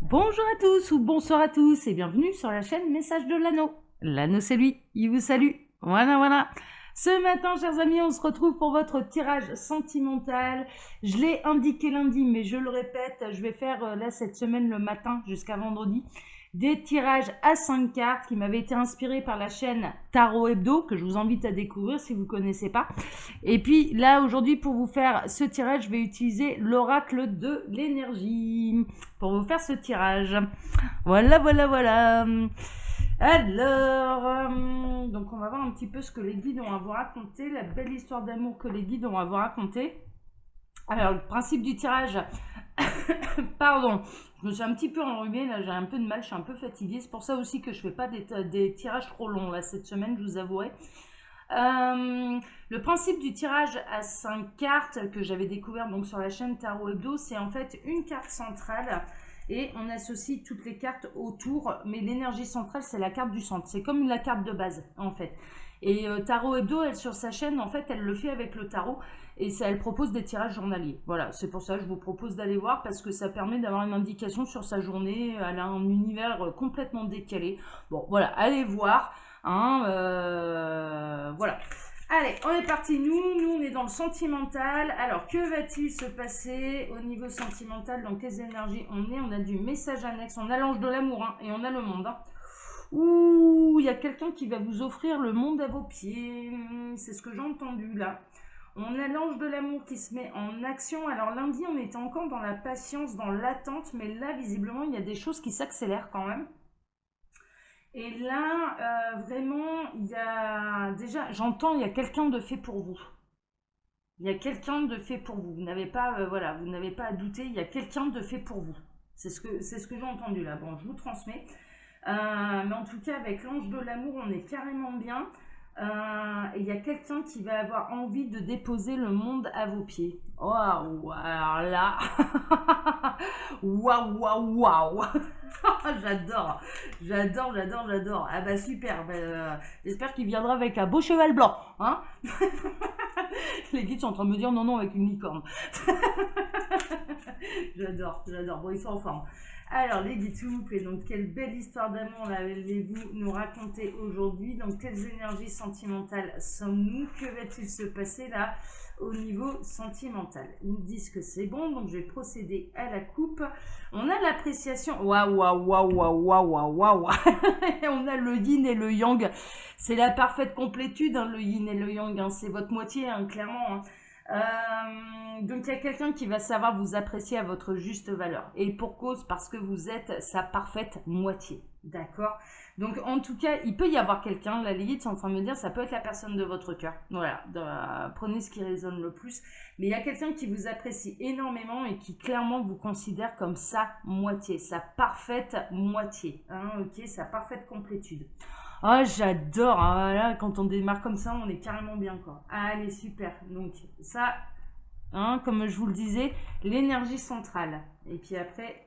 Bonjour à tous ou bonsoir à tous et bienvenue sur la chaîne Message de l'Anneau. L'Anneau c'est lui, il vous salue. Voilà. Ce matin, chers amis, on se retrouve pour votre tirage sentimental. Je l'ai indiqué lundi, mais je le répète, je vais faire là cette semaine le matin jusqu'à vendredi des tirages à 5 cartes qui m'avaient été inspirés par la chaîne Tarot Hebdo, que je vous invite à découvrir si vous ne connaissez pas. Et puis là, aujourd'hui, pour vous faire ce tirage, je vais utiliser l'oracle de l'énergie pour vous faire ce tirage. Voilà. Alors, donc on va voir un petit peu ce que les guides ont à vous raconter, la belle histoire d'amour que les guides ont à vous raconter. Alors, le principe du tirage, pardon, je me suis un petit peu enrhumée, là j'ai un peu de mal, je suis un peu fatiguée, c'est pour ça aussi que je fais pas des tirages trop longs là cette semaine, je vous avouerai. Le principe du tirage à 5 cartes que j'avais découvert donc sur la chaîne Tarot Hebdo, c'est en fait une carte centrale et on associe toutes les cartes autour, mais l'énergie centrale c'est la carte du centre, c'est comme la carte de base en fait. Et Tarot Hebdo, elle sur sa chaîne, en fait, elle le fait avec le tarot et ça, elle propose des tirages journaliers. Voilà, c'est pour ça que je vous propose d'aller voir parce que ça permet d'avoir une indication sur sa journée. Elle a un univers complètement décalé. Bon, voilà, allez voir. Hein, voilà. Allez, on est parti. Nous, on est dans le sentimental. Alors, que va-t-il se passer au niveau sentimental? Dans quelles énergies on est? On a du message annexe, on a l'ange de l'amour hein, et on a le monde. Hein. Ouh, il y a quelqu'un qui va vous offrir le monde à vos pieds. C'est ce que j'ai entendu là. On a l'ange de l'amour qui se met en action. Alors lundi, on était encore dans la patience, dans l'attente, mais là, visiblement, il y a des choses qui s'accélèrent quand même. Et là, vraiment, il y a déjà, j'entends, il y a quelqu'un de fait pour vous. Il y a quelqu'un de fait pour vous. Vous n'avez pas, voilà, vous n'avez pas à douter. Il y a quelqu'un de fait pour vous. C'est ce que j'ai entendu là. Bon, je vous transmets. Mais en tout cas, avec l'ange de l'amour, on est carrément bien. Et il y a quelqu'un qui va avoir envie de déposer le monde à vos pieds. Waouh, alors là, waouh. J'adore. Ah bah super. J'espère qu'il viendra avec un beau cheval blanc. Hein. Les guides sont en train de me dire non, avec une licorne. J'adore. Bon, ils sont en forme. Alors, les guides, s'il vous plaît, donc quelle belle histoire d'amour allez-vous nous raconter aujourd'hui? Dans quelles énergies sentimentales sommes-nous? Que va-t-il se passer là au niveau sentimental? Ils me disent que c'est bon, donc je vais procéder à la coupe. On a l'appréciation. Waouh. On a le yin et le yang. C'est la parfaite complétude, hein, le yin et le yang. Hein. C'est votre moitié, hein, clairement. Hein. Donc il y a quelqu'un qui va savoir vous apprécier à votre juste valeur. Et pour cause, parce que vous êtes sa parfaite moitié. D'accord. Donc en tout cas, il peut y avoir quelqu'un, la limite, c'est en train de me dire, ça peut être la personne de votre cœur. Voilà, prenez ce qui résonne le plus. Mais il y a quelqu'un qui vous apprécie énormément et qui clairement vous considère comme sa moitié, sa parfaite moitié. Hein, ok, sa parfaite complétude. Oh, j'adore. Hein, là, quand on démarre comme ça, on est carrément bien, quoi. Allez, super. Donc, ça, hein, comme je vous le disais, l'énergie centrale. Et puis après,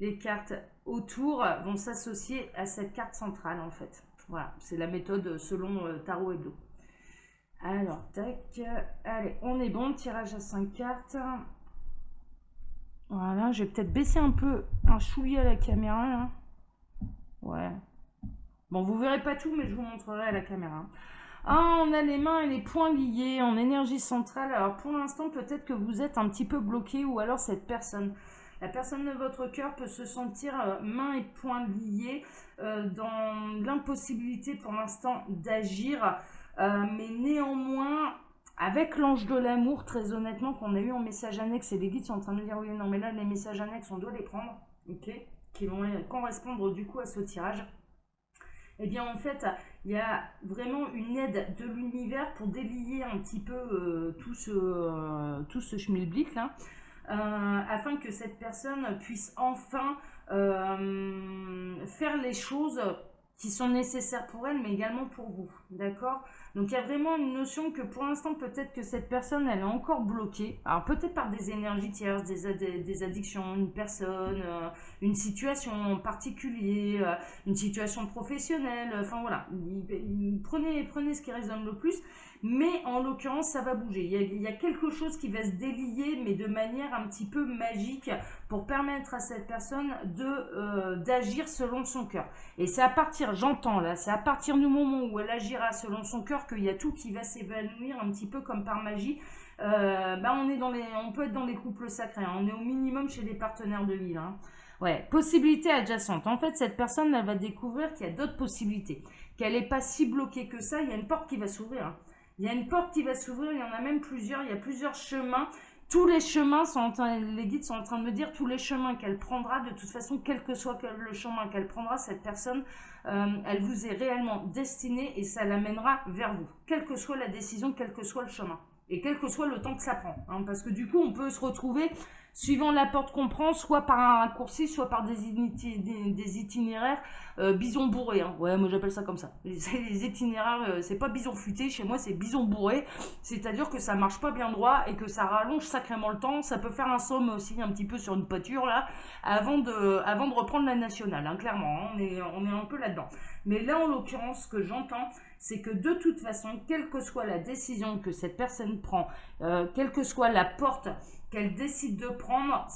les cartes autour vont s'associer à cette carte centrale, en fait. Voilà, c'est la méthode selon Tarot Hebdo. Alors, tac. Allez, on est bon. Tirage à 5 cartes. Voilà, je vais peut-être baisser un peu un chouïa à la caméra, là. Ouais. Bon, vous verrez pas tout, mais je vous montrerai à la caméra. Ah, on a les mains et les poings liés en énergie centrale. Alors pour l'instant, peut-être que vous êtes un petit peu bloqué ou alors cette personne. La personne de votre cœur peut se sentir mains et poings liés dans l'impossibilité pour l'instant d'agir. Mais néanmoins, avec l'ange de l'amour, très honnêtement, qu'on a eu en message annexe, et les guides sont en train de me dire oui, non, mais là, les messages annexes, on doit les prendre, ok, qui vont correspondre du coup à ce tirage. Eh bien en fait, il y a vraiment une aide de l'univers pour délier un petit peu tout ce schmilblick là, afin que cette personne puisse enfin faire les choses qui sont nécessaires pour elle, mais également pour vous, d'accord? Donc il y a vraiment une notion que pour l'instant, peut-être que cette personne, elle est encore bloquée, alors peut-être par des énergies tierces, des addictions, une personne, une situation en particulier, une situation professionnelle, enfin voilà, prenez ce qui résonne le plus, mais en l'occurrence, ça va bouger. Il y a quelque chose qui va se délier, mais de manière un petit peu magique, pour permettre à cette personne d'agir selon son cœur. Et c'est à partir, j'entends là, c'est à partir du moment où elle agira selon son cœur qu'il y a tout qui va s'évanouir un petit peu comme par magie. On peut être dans les couples sacrés, hein. On est au minimum chez des partenaires de vie, hein. Ouais, possibilités adjacentes. En fait, cette personne, elle va découvrir qu'il y a d'autres possibilités, qu'elle n'est pas si bloquée que ça. Il y a une porte qui va s'ouvrir, hein. Il y a une porte qui va s'ouvrir, il y en a même plusieurs, il y a plusieurs chemins. Tous les chemins les guides sont en train de me dire, tous les chemins qu'elle prendra, de toute façon, quel que soit le chemin qu'elle prendra, cette personne, elle vous est réellement destinée et ça l'amènera vers vous, quelle que soit la décision, quel que soit le chemin. Et quel que soit le temps que ça prend, hein, parce que du coup, on peut se retrouver, suivant la porte qu'on prend, soit par un raccourci, soit par des itinéraires bison bourré, hein. Ouais, moi j'appelle ça comme ça. Les itinéraires, c'est pas bison futé, chez moi c'est bison bourré, c'est-à-dire que ça marche pas bien droit et que ça rallonge sacrément le temps. Ça peut faire un somme aussi un petit peu sur une pâture là, avant de reprendre la nationale, hein, clairement, hein, on est un peu là-dedans. Mais là, en l'occurrence, ce que j'entends, c'est que de toute façon, quelle que soit la décision que cette personne prend, quelle que soit la porte qu'elle décide de prendre,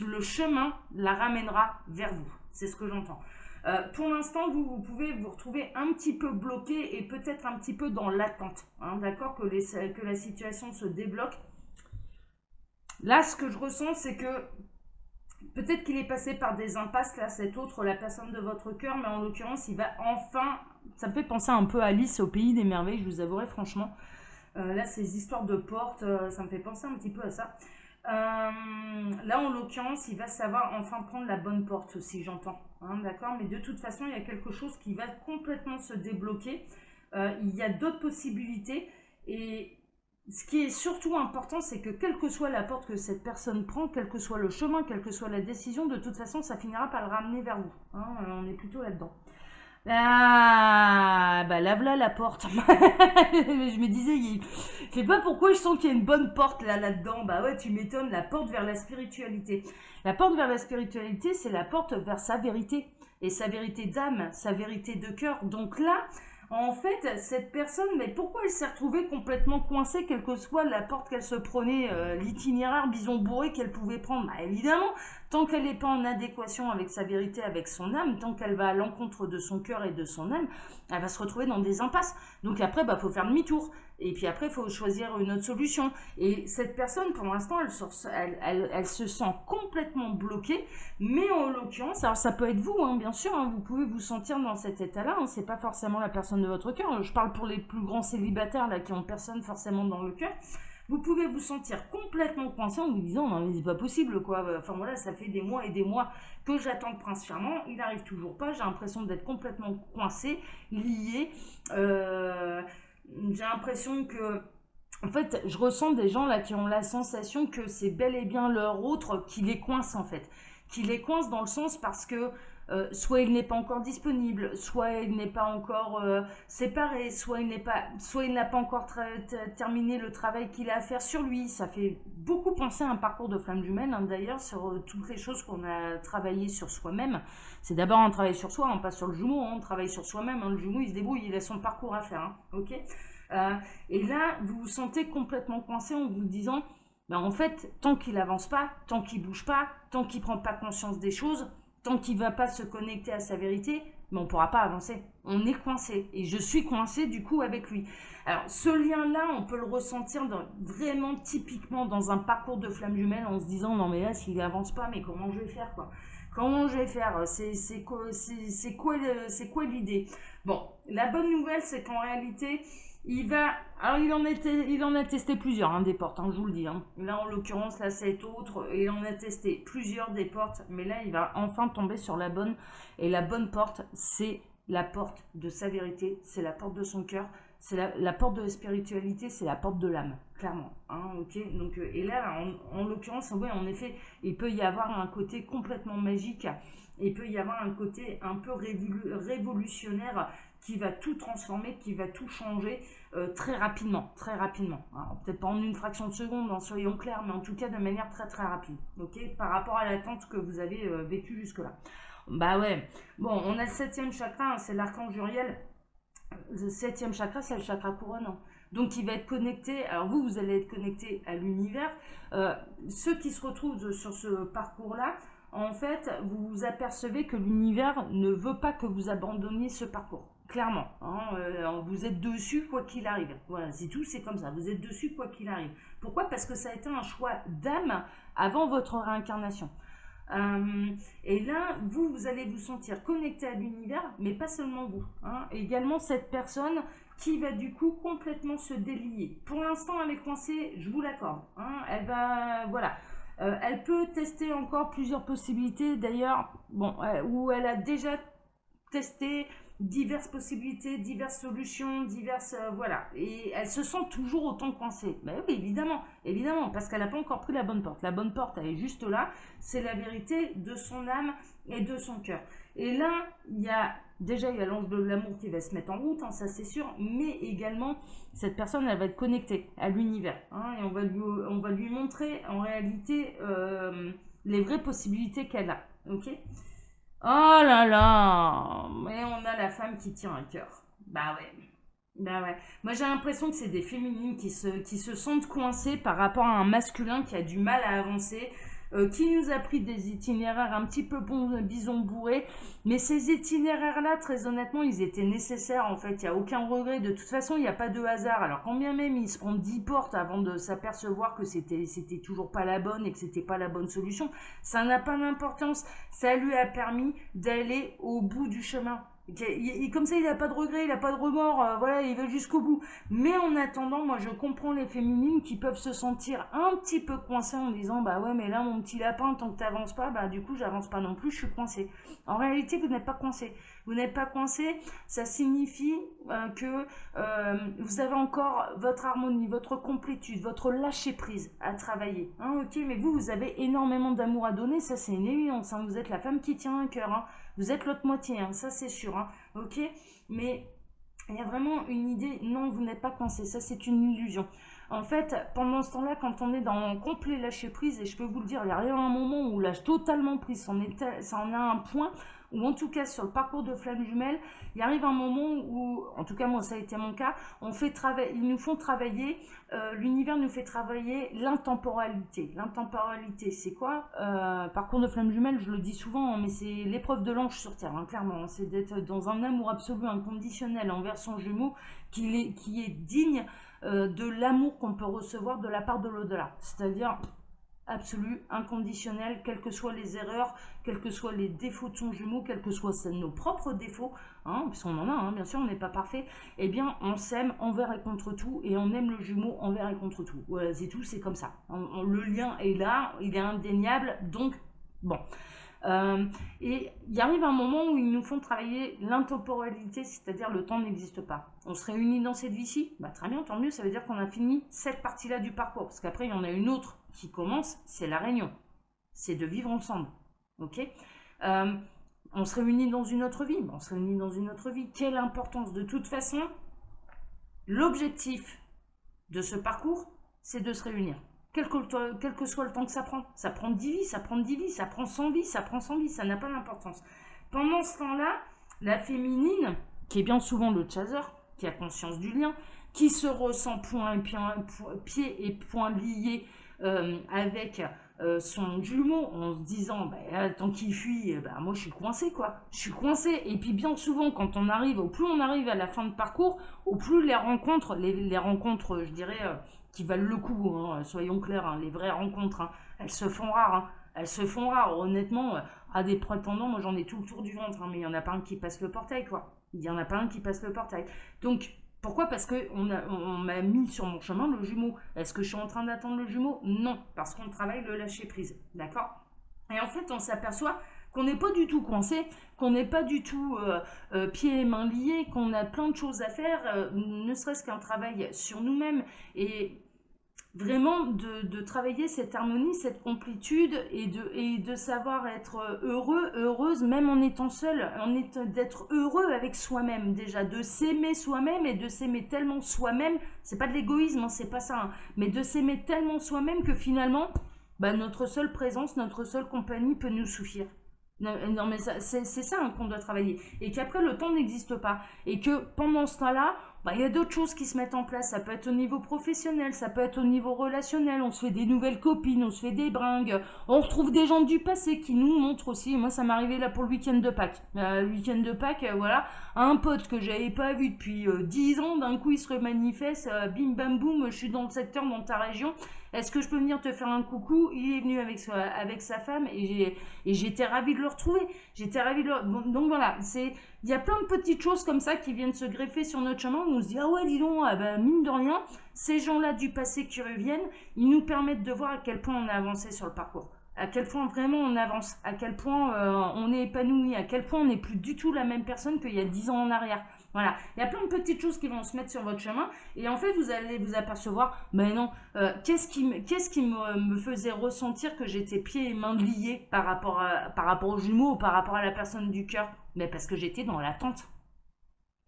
le chemin la ramènera vers vous. C'est ce que j'entends. Pour l'instant, vous pouvez vous retrouver un petit peu bloqué et peut-être un petit peu dans l'attente, hein, d'accord, que la situation se débloque. Là, ce que je ressens, c'est que peut-être qu'il est passé par des impasses, là, la personne de votre cœur, mais en l'occurrence, il va enfin... Ça me fait penser un peu à Alice au pays des merveilles, je vous avouerai franchement. Là, ces histoires de portes, ça me fait penser un petit peu à ça. Là, en l'occurrence, il va savoir enfin prendre la bonne porte aussi, j'entends. Hein, d'accord, mais de toute façon, il y a quelque chose qui va complètement se débloquer. Il y a d'autres possibilités. Et ce qui est surtout important, c'est que quelle que soit la porte que cette personne prend, quel que soit le chemin, quelle que soit la décision, de toute façon, ça finira par le ramener vers vous. Hein, on est plutôt là-dedans. Ah, bah là, voilà la porte. Je me disais, je sais pas pourquoi je sens qu'il y a une bonne porte là-dedans. Bah ouais, tu m'étonnes, la porte vers la spiritualité. La porte vers la spiritualité, c'est la porte vers sa vérité. Et sa vérité d'âme, sa vérité de cœur. Donc là, en fait, cette personne, mais pourquoi elle s'est retrouvée complètement coincée, quelle que soit la porte qu'elle se prenait, l'itinéraire bison bourré qu'elle pouvait prendre? Bah évidemment, tant qu'elle n'est pas en adéquation avec sa vérité, avec son âme, tant qu'elle va à l'encontre de son cœur et de son âme, elle va se retrouver dans des impasses. Donc après, bah, faut faire demi-tour. Et puis après, il faut choisir une autre solution. Et cette personne, pour l'instant, elle se sent complètement bloquée. Mais en l'occurrence, alors ça peut être vous, hein, bien sûr, hein, vous pouvez vous sentir dans cet état-là. Hein, c'est pas forcément la personne de votre cœur. Je parle pour les plus grands célibataires là, qui ont personne forcément dans le cœur. Vous pouvez vous sentir complètement coincé en vous disant non mais c'est pas possible quoi. Enfin voilà, ça fait des mois et des mois que j'attends le prince charmant, il n'arrive toujours pas, j'ai l'impression d'être complètement coincé, lié. J'ai l'impression que en fait, je ressens des gens là qui ont la sensation que c'est bel et bien leur autre qui les coince en fait. Qui les coince dans le sens parce que soit il n'est pas encore disponible, soit il n'est pas encore séparé, soit il n'a pas encore terminé le travail qu'il a à faire sur lui. Ça fait beaucoup penser à un parcours de flamme jumelle, hein, d'ailleurs, sur toutes les choses qu'on a travaillé sur soi-même. C'est d'abord un travail sur soi, hein, pas sur le jumeau, hein, on travaille sur soi-même. Hein, le jumeau, il se débrouille, il a son parcours à faire. Hein, ok. Et là, vous vous sentez complètement coincé en vous disant, ben en fait, tant qu'il avance pas, tant qu'il bouge pas, tant qu'il prend pas conscience des choses, tant qu'il ne va pas se connecter à sa vérité, mais on ne pourra pas avancer. On est coincé. Et je suis coincée du coup avec lui. Alors ce lien-là, on peut le ressentir vraiment typiquement dans un parcours de flamme jumelle en se disant non mais là s'il n'avance pas, mais comment je vais faire quoi? Comment je vais faire? C'est quoi l'idée? Bon, la bonne nouvelle c'est qu'en réalité, alors il en a testé plusieurs, hein, des portes, hein, je vous le dis. Hein. Là, en l'occurrence, là, cette autre, il en a testé plusieurs des portes, mais là, il va enfin tomber sur la bonne. Et la bonne porte, c'est la porte de sa vérité, c'est la porte de son cœur, c'est la porte de la spiritualité, c'est la porte de l'âme, clairement. Hein, ok. Donc, et là, en l'occurrence, ouais, en effet, il peut y avoir un côté complètement magique, il peut y avoir un côté un peu révolutionnaire qui va tout transformer, qui va tout changer très rapidement, très rapidement. Peut-être pas en une fraction de seconde, hein, soyons clairs, mais en tout cas de manière très très rapide, ok, par rapport à l'attente que vous avez vécue jusque-là. Bah ouais, bon, on a le 7e chakra, hein, c'est l'archange Uriel. Le 7e chakra, c'est le chakra couronne. Donc il va être connecté, alors vous allez être connecté à l'univers. Ceux qui se retrouvent sur ce parcours-là, en fait, vous vous apercevez que l'univers ne veut pas que vous abandonniez ce parcours. Clairement, hein, vous êtes dessus quoi qu'il arrive. Voilà, c'est tout, c'est comme ça. Vous êtes dessus quoi qu'il arrive. Pourquoi? Parce que ça a été un choix d'âme avant votre réincarnation. Et là, vous allez vous sentir connecté à l'univers, mais pas seulement vous. Hein. Également, cette personne qui va du coup complètement se délier. Pour l'instant, elle est coincée, je vous l'accorde. Hein. Elle va, voilà. Elle peut tester encore plusieurs possibilités, d'ailleurs, bon, où elle a déjà testé diverses possibilités, diverses solutions, diverses, voilà. Et elle se sent toujours autant coincée. Ben oui, évidemment, évidemment, parce qu'elle n'a pas encore pris la bonne porte. La bonne porte, elle est juste là. C'est la vérité de son âme et de son cœur. Et là, il y a l'ange de l'amour qui va se mettre en route, hein, ça c'est sûr, mais également, cette personne, elle va être connectée à l'univers. Hein, et on va lui montrer en réalité les vraies possibilités qu'elle a. Ok? Oh là là, mais on a la femme qui tient un cœur. Bah ouais. Bah ouais. Moi j'ai l'impression que c'est des féminines qui se sentent coincées par rapport à un masculin qui a du mal à avancer, qui nous a pris des itinéraires un petit peu bison bourrés. Mais ces itinéraires-là, très honnêtement, ils étaient nécessaires en fait. Il n'y a aucun regret. De toute façon, il n'y a pas de hasard. Alors quand bien même il se prend 10 portes avant de s'apercevoir que c'était toujours pas la bonne et que c'était pas la bonne solution, ça n'a pas d'importance. Ça lui a permis d'aller au bout du chemin. Et comme ça, il n'a pas de regret, il n'a pas de remords, voilà, il va jusqu'au bout. Mais en attendant, moi, je comprends les féminines qui peuvent se sentir un petit peu coincées en disant, bah ouais, mais là, mon petit lapin, tant que tu n'avances pas, bah du coup, j'avance pas non plus, je suis coincée. En réalité, vous n'êtes pas coincé. Vous n'êtes pas coincé, ça signifie que vous avez encore votre harmonie, votre complétude, votre lâcher-prise à travailler. Hein, ok, mais vous avez énormément d'amour à donner, ça c'est une évidence. Hein, vous êtes la femme qui tient un cœur. Hein. Vous êtes l'autre moitié, hein, ça c'est sûr. Hein, ok, mais il y a vraiment une idée, non, vous n'êtes pas coincé, ça c'est une illusion. En fait, pendant ce temps-là, quand on est dans complet lâcher prise, et je peux vous le dire, il y a rien un moment où lâche totalement prise, ça en a un point, ou en tout cas sur le parcours de flamme jumelle, il arrive un moment où, en tout cas moi ça a été mon cas, ils nous font travailler, l'univers nous fait travailler l'intemporalité. L'intemporalité, c'est quoi? Parcours de flamme jumelle, je le dis souvent, mais c'est l'épreuve de l'ange sur Terre, hein, clairement. C'est d'être dans un amour absolu, inconditionnel envers son jumeau, qui est digne de l'amour qu'on peut recevoir de la part de l'au-delà. C'est-à-dire absolu, inconditionnel, quelles que soient les erreurs, quels que soient les défauts de son jumeau, quels que soient nos propres défauts, hein, parce qu'on en a, hein, bien sûr, on n'est pas parfait, eh bien, on s'aime envers et contre tout, et on aime le jumeau envers et contre tout. Voilà, c'est tout, c'est comme ça. Le lien est là, il est indéniable, donc, bon. Et il arrive un moment où ils nous font travailler l'intemporalité, c'est-à-dire le temps n'existe pas. On se réunit dans cette vie-ci, bah, très bien, tant mieux, ça veut dire qu'on a fini cette partie-là du parcours, parce qu'après il y en a une autre qui commence, c'est la réunion, c'est de vivre ensemble, ok. On se réunit dans une autre vie, on se réunit dans une autre vie, quelle importance. De toute façon, l'objectif de ce parcours, c'est de se réunir. Quel que soit le temps que ça prend 10 vies, ça prend 10 vies, ça prend 100 vies, ça prend 100 vies, ça n'a pas d'importance. Pendant ce temps-là, la féminine, qui est bien souvent le chaser, qui a conscience du lien, qui se ressent pieds et poings liés avec son jumeau en se disant bah, tant qu'il fuit, bah, moi je suis coincé quoi, je suis coincé. Et puis bien souvent quand on arrive, au plus on arrive à la fin de parcours, au plus les rencontres, je dirais qui valent le coup, hein, soyons clairs, hein, les vraies rencontres, hein, elles se font rares. Hein. Elles se font rares, honnêtement, à des prétendants, moi j'en ai tout le tour du ventre, hein, mais il n'y en a pas un qui passe le portail, quoi. Il n'y en a pas un qui passe le portail. Donc, pourquoi? Parce qu'on m'a mis sur mon chemin le jumeau. Est-ce que je suis en train d'attendre le jumeau? Non, parce qu'on travaille le lâcher-prise, d'accord? Et en fait, on s'aperçoit qu'on n'est pas du tout coincé, qu'on n'est pas du tout pieds et mains liés, qu'on a plein de choses à faire, ne serait-ce qu'un travail sur nous-mêmes. Et vraiment de travailler cette harmonie, cette complétude et de savoir être heureux, heureuse, même en étant seul, d'être heureux avec soi-même déjà, de s'aimer soi-même et de s'aimer tellement soi-même, c'est pas de l'égoïsme, hein, c'est pas ça, hein, mais de s'aimer tellement soi-même que finalement, bah, notre seule présence, notre seule compagnie peut nous suffire. Non, mais c'est ça hein, qu'on doit travailler. Et qu'après, le temps n'existe pas. Et que pendant ce temps-là, bah, il y a d'autres choses qui se mettent en place. Ça peut être au niveau professionnel, ça peut être au niveau relationnel. On se fait des nouvelles copines, on se fait des bringues. On retrouve des gens du passé qui nous montrent aussi. Moi, ça m'est arrivé là pour le week-end de Pâques. Le week-end de Pâques, voilà, un pote que j'avais pas vu depuis 10 ans, d'un coup, il se remanifeste. Bim, bam, boum, je suis dans le secteur, dans ta région. Est-ce que je peux venir te faire un coucou? Il est venu avec sa femme et j'étais ravie de le retrouver. J'étais ravie de le... Bon, donc voilà, il y a plein de petites choses comme ça qui viennent se greffer sur notre chemin. On se dit, ah ouais, dis donc, ah ben, mine de rien, ces gens-là du passé qui reviennent, ils nous permettent de voir à quel point on a avancé sur le parcours. À quel point vraiment on avance, à quel point on est épanoui, à quel point on n'est plus du tout la même personne qu'il y a 10 ans en arrière. Voilà, il y a plein de petites choses qui vont se mettre sur votre chemin et en fait vous allez vous apercevoir, mais non, qu'est-ce qui me faisait ressentir que j'étais pieds et mains liés par rapport aux jumeaux ou par rapport à la personne du cœur? Mais parce que j'étais dans l'attente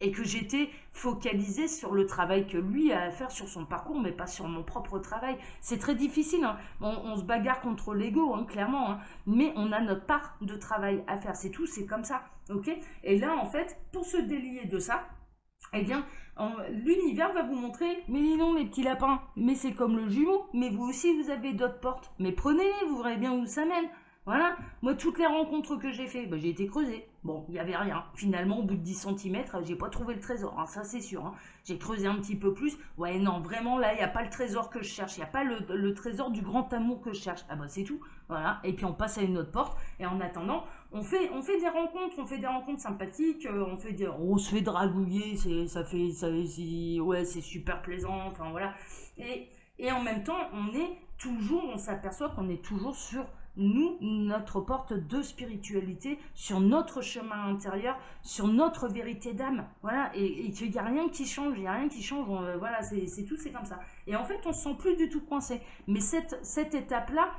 et que j'étais focalisée sur le travail que lui a à faire sur son parcours, mais pas sur mon propre travail. C'est très difficile, hein. On se bagarre contre l'ego, hein, clairement, hein. Mais on a notre part de travail à faire, c'est tout, c'est comme ça, ok? Et là, en fait, pour se délier de ça, eh bien, l'univers va vous montrer, mais dis donc les petits lapins, mais c'est comme le jumeau, mais vous aussi vous avez d'autres portes, mais prenez-les, vous verrez bien où ça mène. Voilà, moi toutes les rencontres que j'ai fait, bah, j'ai été creusé. Bon, il n'y avait rien. Finalement, au bout de 10 cm, j'ai pas trouvé le trésor, hein, ça c'est sûr, hein. J'ai creusé un petit peu plus. Ouais, non, vraiment, là, il n'y a pas le trésor que je cherche. Il n'y a pas le trésor du grand amour que je cherche. Ah bah c'est tout. Voilà, et puis on passe à une autre porte. Et en attendant, on fait des rencontres sympathiques. On se fait dragouiller. Ouais, c'est super plaisant. Enfin voilà. Et en même temps, on s'aperçoit qu'on est toujours sur nous, notre porte de spiritualité, sur notre chemin intérieur, sur notre vérité d'âme. Voilà, et qu'il n'y a rien qui change, il n'y a rien qui change. Voilà, c'est tout, c'est comme ça. Et en fait, on ne se sent plus du tout coincé. Mais cette étape-là,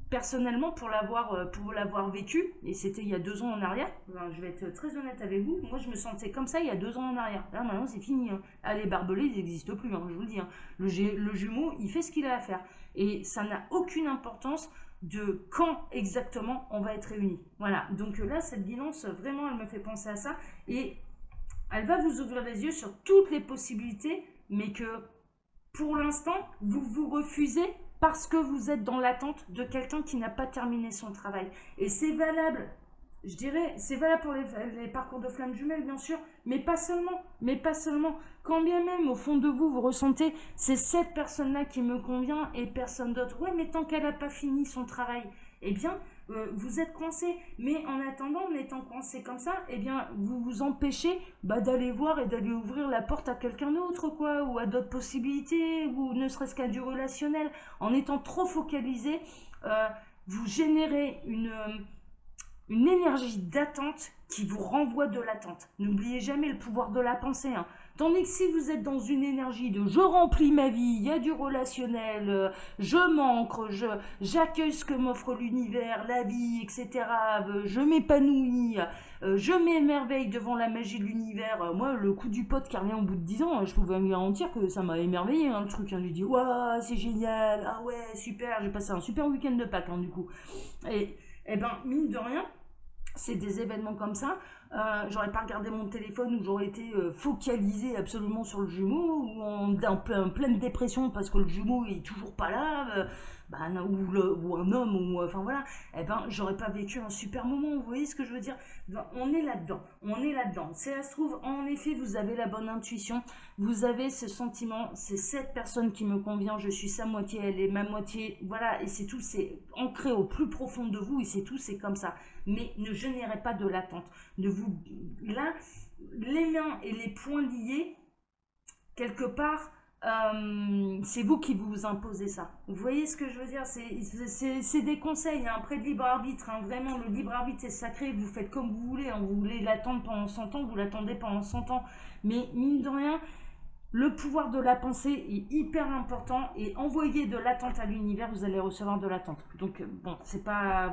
personnellement, pour l'avoir vécu, et c'était il y a 2 ans en arrière, ben, je vais être très honnête avec vous, moi je me sentais comme ça il y a 2 ans en arrière. Là maintenant c'est fini, hein. Ah, les barbelés ils n'existent plus, hein, je vous le dis, hein. Le jumeau il fait ce qu'il a à faire. Et ça n'a aucune importance de quand exactement on va être réunis. Voilà, donc là cette guidance vraiment elle me fait penser à ça et elle va vous ouvrir les yeux sur toutes les possibilités, mais que pour l'instant vous vous refusez parce que vous êtes dans l'attente de quelqu'un qui n'a pas terminé son travail. Et c'est valable, je dirais, c'est valable pour les parcours de flammes jumelles, bien sûr, mais pas seulement, Quand bien même, au fond de vous, vous ressentez, c'est cette personne-là qui me convient et personne d'autre. Ouais, mais tant qu'elle n'a pas fini son travail, eh bien, vous êtes coincé. Mais en attendant, en étant coincé comme ça, eh bien, vous vous empêchez d'aller voir et d'aller ouvrir la porte à quelqu'un d'autre, quoi, ou à d'autres possibilités, ou ne serait-ce qu'à du relationnel. En étant trop focalisé, vous générez une énergie d'attente qui vous renvoie de l'attente. N'oubliez jamais le pouvoir de la pensée, hein. Tandis que si vous êtes dans une énergie de je remplis ma vie, il y a du relationnel, je m'ancre, j'accueille ce que m'offre l'univers, la vie, etc. Je m'épanouis, je m'émerveille devant la magie de l'univers. Moi, le coup du pote qui revient au bout de 10 ans, je pouvais me garantir que ça m'a émerveillé, hein, le truc. Hein. Je lui dis, waouh, c'est génial, ah ouais, super, j'ai passé un super week-end de Pâques, hein, du coup. Et ben, mine de rien, c'est des événements comme ça. J'aurais pas regardé mon téléphone ou j'aurais été focalisée absolument sur le jumeau ou en pleine dépression parce que le jumeau est toujours pas là, ou un homme, ou enfin voilà. Eh ben, j'aurais pas vécu un super moment. Vous voyez ce que je veux dire? On est là-dedans. Ça se trouve, en effet, vous avez la bonne intuition, vous avez ce sentiment, c'est cette personne qui me convient, je suis sa moitié, elle est ma moitié, voilà, et c'est tout, c'est ancré au plus profond de vous et c'est tout, c'est comme ça. Mais ne générez pas de l'attente. Là, les mains et les poings liés, quelque part, c'est vous qui vous imposez ça. Vous voyez ce que je veux dire? C'est des conseils, hein, après de libre arbitre, hein, vraiment, le libre arbitre c'est sacré, vous faites comme vous voulez, hein, vous voulez l'attendre pendant 100 ans, vous l'attendez pendant 100 ans, mais mine de rien, le pouvoir de la pensée est hyper important et envoyer de l'attente à l'univers, vous allez recevoir de l'attente. Donc bon, c'est pas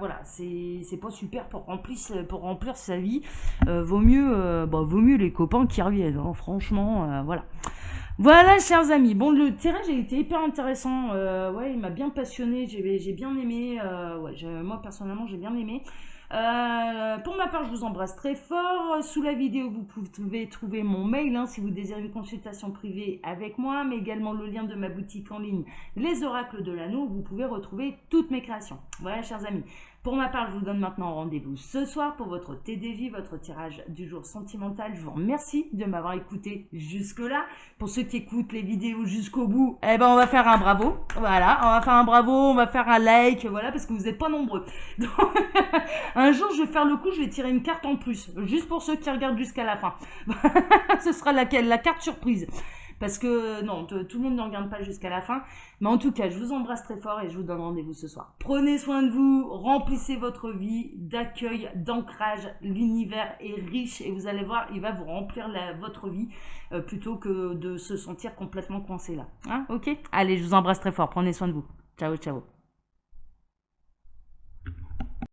super pour remplir sa vie. Vaut mieux les copains qui reviennent, hein, franchement, voilà. Voilà, chers amis. Bon, le tirage a été hyper intéressant. Ouais, il m'a bien passionné. J'ai bien aimé. Ouais, moi, personnellement, j'ai bien aimé. Pour ma part, je vous embrasse très fort. Sous la vidéo, vous pouvez trouver mon mail hein, si vous désirez une consultation privée avec moi, mais également le lien de ma boutique en ligne, Les Oracles de l'Anneau, où vous pouvez retrouver toutes mes créations. Voilà, chers amis. Pour ma part, je vous donne maintenant rendez-vous ce soir pour votre TDJ, votre tirage du jour sentimental. Je vous remercie de m'avoir écouté jusque-là. Pour ceux qui écoutent les vidéos jusqu'au bout, eh ben on va faire un bravo. Voilà, on va faire un bravo, on va faire un like, voilà, parce que vous n'êtes pas nombreux. Donc, un jour, je vais faire le coup, je vais tirer une carte en plus, juste pour ceux qui regardent jusqu'à la fin. Ce sera laquelle? La carte surprise. Parce que non, tout le monde ne regarde pas jusqu'à la fin. Mais en tout cas, je vous embrasse très fort et je vous donne rendez-vous ce soir. Prenez soin de vous, remplissez votre vie d'accueil, d'ancrage. L'univers est riche et vous allez voir, il va vous remplir votre vie plutôt que de se sentir complètement coincé là. Hein, ok? Allez, je vous embrasse très fort. Prenez soin de vous. Ciao, ciao.